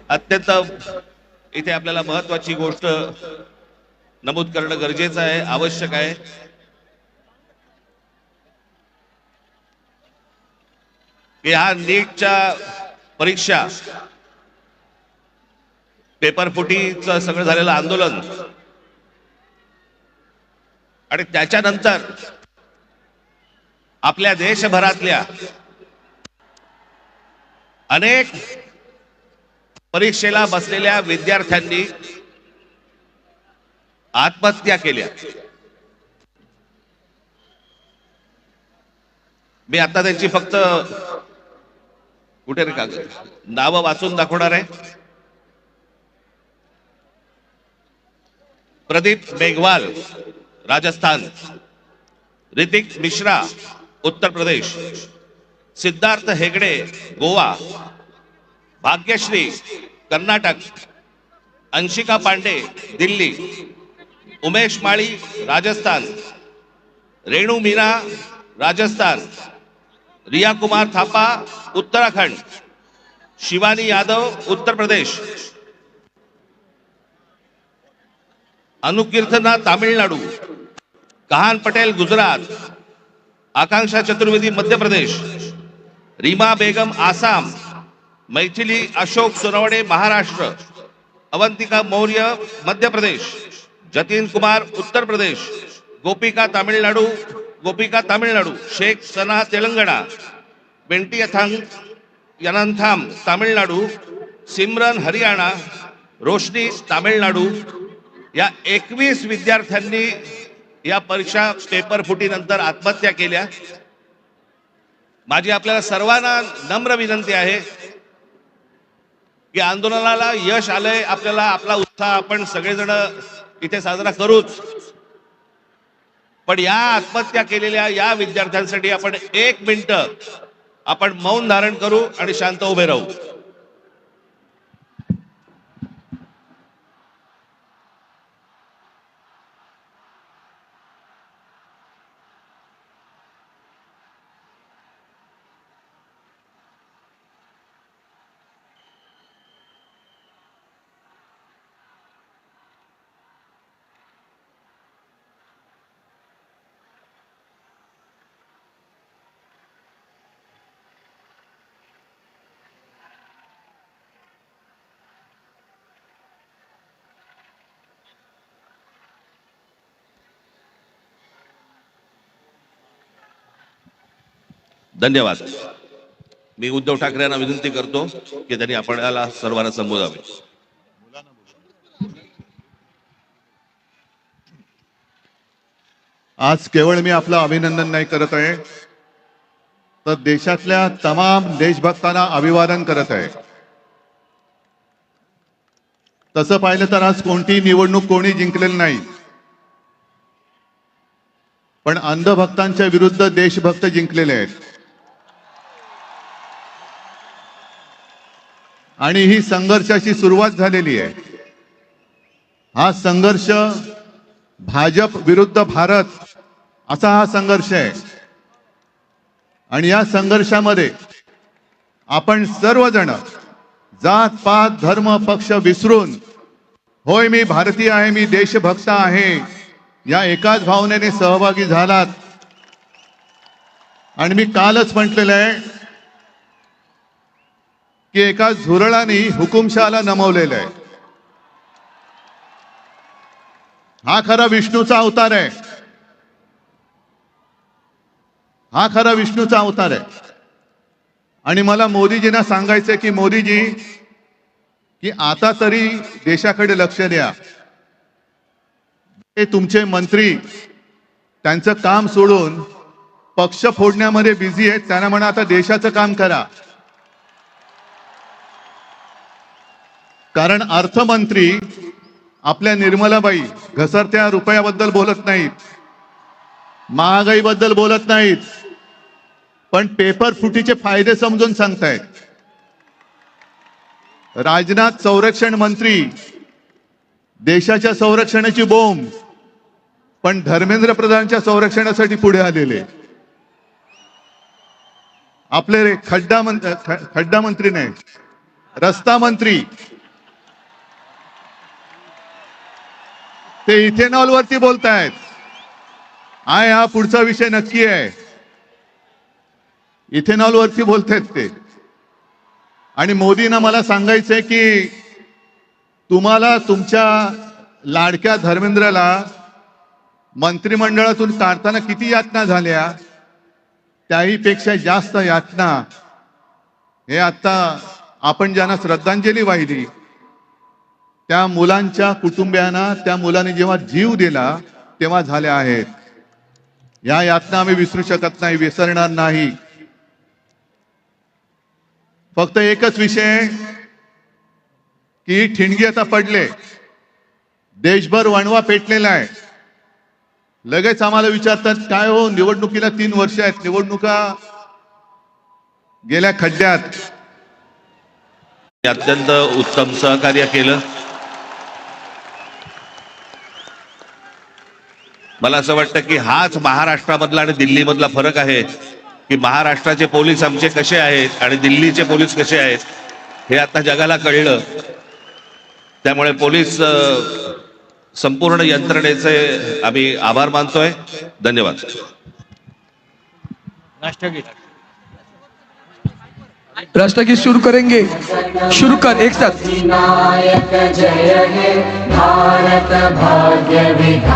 अत्यंत इथे आपल्याला महत्त्वाची गोष्ट नमूद करणं गरजेचं आहे, आवश्यक आहे। की हा नीटच्या परीक्षा पेपर फुटीचं सगळं झालेलं आंदोलन आणि त्याच्यानंतर आपल्या देशभरातल्या अनेक परीक्षेला बसलेल्या विद्यार्थ्यांनी आत्महत्या केल्या। मी आता त्यांची फक्त कुठे रे कागद नावं वाचून दाखवणार आहे। प्रदीप मेघवाल राजस्थान, ऋतिक मिश्रा उत्तर प्रदेश, सिद्धार्थ हेगड़े गोवा, भाग्यश्री कर्नाटक, अंशिका पांडे दिल्ली, उमेश माळी राजस्थान, रेणु मीना राजस्थान, रिया कुमार थापा उत्तराखंड, शिवानी यादव उत्तर प्रदेश, अनुकीर्तना तामिळनाडू, कहान पटेल गुजरात, आकांक्षा चतुर्वेदी मध्य प्रदेश, रीमा बेगम आसाम, मैथिली अशोक सोनवणे महाराष्ट्र, अवंतिका मौर्य मध्य प्रदेश, जतिन कुमार उत्तर प्रदेश, गोपिका तामिळनाडू, शेख सना तेलंगणा, बेंटी यनंथाम तामिळनाडू, सिमरन हरियाणा, रोशनी तामिळनाडू या 21 विद्यार्थ्यांनी या परीक्षा पेपर फुटीनंतर आत्महत्या केल्या। माझी आपल्याला सर्वांना नम्र विनंती आहे की आंदोलनाला यश आलंय, आपल्याला आपला उत्साह आपण सगळेजण इथे साजरा करूच, पण या आत्महत्या केलेल्या या विद्यार्थ्यांसाठी आपण 1 मिनिट आपण मौन धारण करू आणि शांत उभे राहू। धन्यवाद। मी उद्धव ठाकरे यांना विनंती करतो की त्यांनी आपल्याला सर्वांना संबोधावे। आज केवळ मी आपलं अभिनंदन नाही करत आहे, तर देशातल्या तमाम देशभक्तांना अभिवादन करत आहे। तसं पाहिलं तर आज कोणती निवडणूक कोणी जिंकलेली नाही, पण अंधभक्तांच्या विरुद्ध देशभक्त जिंकलेले आहेत। आणि ही संघर्षाची सुरुवात झालेली आहे। हा संघर्ष भाजप विरुद्ध भारत असा हा संघर्ष आहे। आणि या संघर्षामध्ये आपण सर्वजण जात पात धर्म पक्ष विसरून, होय मी भारतीय आहे, मी देशभक्त आहे, या एकाच भावनेने सहभागी झालात। आणि मी कालच म्हटलेलं आहे की एका झुरळाने हुकुमशहाला नमवलेलं आहे। हा खरा विष्णूचा अवतार आहे, हा खरा विष्णूचा अवतार आहे। आणि मला मोदीजींना सांगायचंय की मोदीजी, की आता तरी देशाकडे लक्ष द्या। हे तुमचे मंत्री त्यांचं काम सोडून पक्ष फोडण्यामध्ये बिझी आहेत, त्यांना म्हणा आता देशाचं काम करा। कारण अर्थमंत्री आपल्या निर्मलाबाई घसरत्या रुपयाबद्दल बोलत नाहीत, महागाईबद्दल बोलत नाहीत, पण पेपर फुटीचे फायदे समजून सांगतायत। राजनाथ संरक्षण मंत्री देशाच्या संरक्षणाची बोंब, पण धर्मेंद्र प्रधानच्या संरक्षणासाठी पुढे आलेले। आपले खड्डा मंत्री नाही, रस्ता मंत्री ते इथेनॉल वरती बोलतायत. हा पुढचा विषय नक्की आहे. इथेनॉल वरती बोलतायत ते. आणि मोदींना मला सांगायचंय की तुम्हाला तुमच्या लाडक्या धर्मेंद्रला मंत्रिमंडळातून काढताना किती यातना झाल्या, त्याही पेक्षा जास्त यातना हे आता आपण ज्यांना श्रद्धांजली वाहिली त्या मुलांच्या कुटुंबियांना, त्या मुलाने जेव्हा जीव दिला तेव्हा झाल्या आहेत. या यातना आम्ही विसरू शकत नाही, विसरणार नाही. फक्त एकच विषय की ठिणगी आता पडले, देशभर वणवा पेटलेला आहे. लगेच आम्हाला विचारतात काय हो, निवडणुकीला 3 वर्ष आहेत, निवडणुका गेल्या खड्ड्यात. अत्यंत उत्तम सहकार्य केलं. मला असं वाटतं की हाच महाराष्ट्रामधला आणि दिल्लीमधला फरक आहे की महाराष्ट्राचे पोलीस आमचे कसे आहेत आणि दिल्लीचे पोलीस कसे आहेत हे आता जगाला कळलं. त्यामुळे पोलीस संपूर्ण यंत्रणेचे आम्ही आभार मानतोय. धन्यवाद. राष्ट्रगीत शुरू करेंगे. शुरू कर एक साथ. विनायक जय हे भारत भाग्य विधाता.